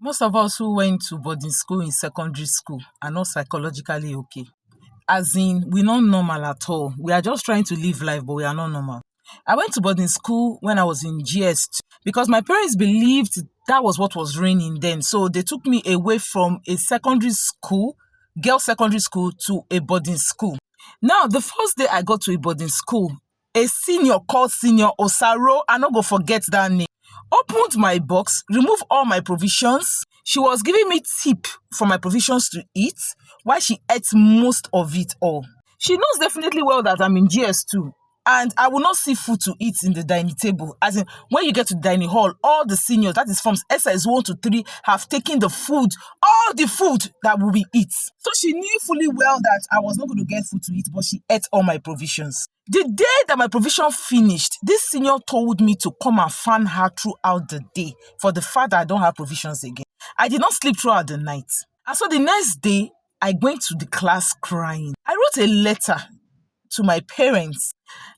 Most of us who went to boarding school in secondary school are not psychologically okay. As in, we're not normal at all. We are just trying to live life, but we are not normal. I went to boarding school when I was in GS2 because my parents believed that was what was raining then. So they took me away from a secondary school, girls' secondary school, to a boarding school. Now, the first day I got to a boarding school, a senior called Senior Osaro, I'm not going to forget that name, opened my box, removed all my provisions. She was giving me tip for my provisions to eat while she ate most of it all. She knows definitely well that I'm in GS2 and I will not see food to eat in the dining table. As in, when you get to the dining hall, all the seniors, that is from SS1 to 3, have taken the food, all the food that we will eat. So she knew fully well that I was not going to get food to eat, but she ate all my provisions. The day that my provision finished, this senior told me to come and fan her throughout the day for the fact that I don't have provisions again. I did not sleep throughout the night. And so the next day, I went to the class crying. I wrote a letter to my parents.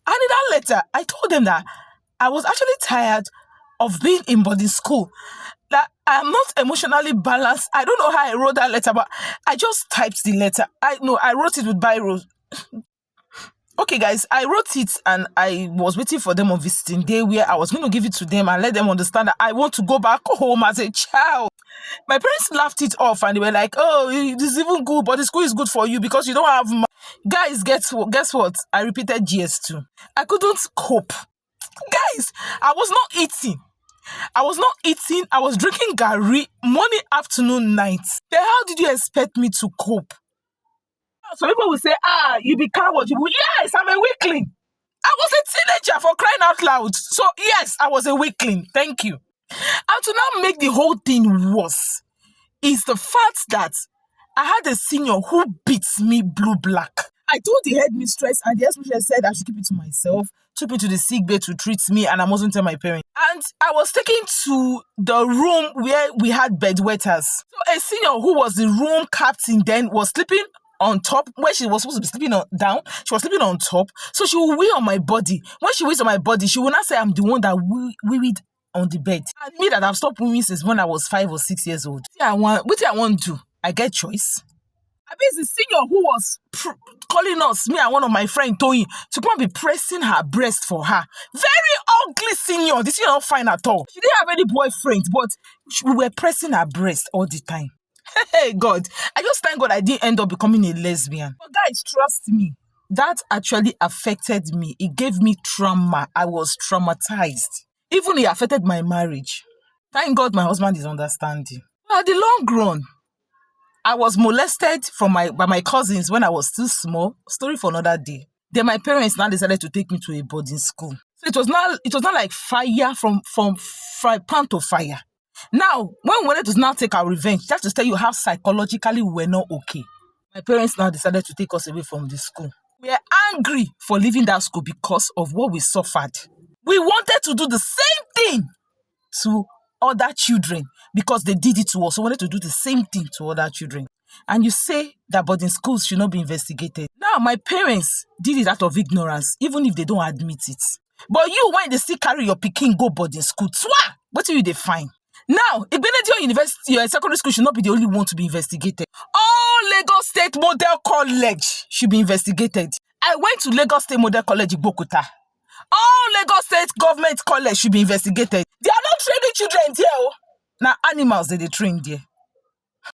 And in that letter, I told them that I was actually tired of being in boarding school. That I am not emotionally balanced. I don't know how I wrote that letter, but I just typed the letter. I wrote it with biro. Okay, guys, I wrote it and I was waiting for them on visiting day where I was going to give it to them and let them understand that I want to go back home as a child. My parents laughed it off and they were like, oh, this is even good, but the school is good for you because you don't have money. Guys, guess what? I repeated GS2. I couldn't cope. Guys, I was not eating. I was drinking garri morning, afternoon, night. Then how did you expect me to cope? Some people will say, you be coward. Yes, I'm a weakling. I was a teenager, for crying out loud. So yes, I was a weakling. Thank you. And to now make the whole thing worse is the fact that I had a senior who beats me blue-black. I told the headmistress and the headmistress said I should keep it to myself, took me to the sick bay to treat me and I mustn't tell my parents. And I was taken to the room where we had bedwetters. So a senior who was the room captain then was sleeping on top where she was supposed to be sleeping down. She was sleeping on top. So she will wee on my body. When she wees on my body, she will not say I'm the one that weed on the bed. And me that I've stopped weeing since when I was 5 or 6 years old. What I want to do? I get choice. I mean, the senior who was calling us, me and one of my friends, Toyin, to come and be pressing her breast for her. Very ugly senior. This is not fine at all. She didn't have any boyfriend, but we were pressing her breast all the time. Hey, God. I just thank God I didn't end up becoming a lesbian. But guys, trust me. That actually affected me. It gave me trauma. I was traumatized. Even it affected my marriage. Thank God my husband is understanding. At the long run, I was molested by my cousins when I was still small. Story for another day. Then my parents now decided to take me to a boarding school. So it was not like fire from fry pan to fire. Now, when we wanted to now take our revenge, just to tell you how psychologically we were not okay. My parents now decided to take us away from the school. We are angry for leaving that school because of what we suffered. We wanted to do the same thing to other children because they did it to us. We wanted to do the same thing to other children. And you say that boarding schools should not be investigated. Now, my parents did it out of ignorance, even if they don't admit it. But you, when they still carry your pikin go boarding school, what do you define? Now, Igbenedion University, your secondary school should not be the only one to be investigated. All Lagos State Model College should be investigated. I went to Lagos State Model College in Bokuta. All Lagos State Government College should be investigated. They are not training children there. Now, animals that they train there.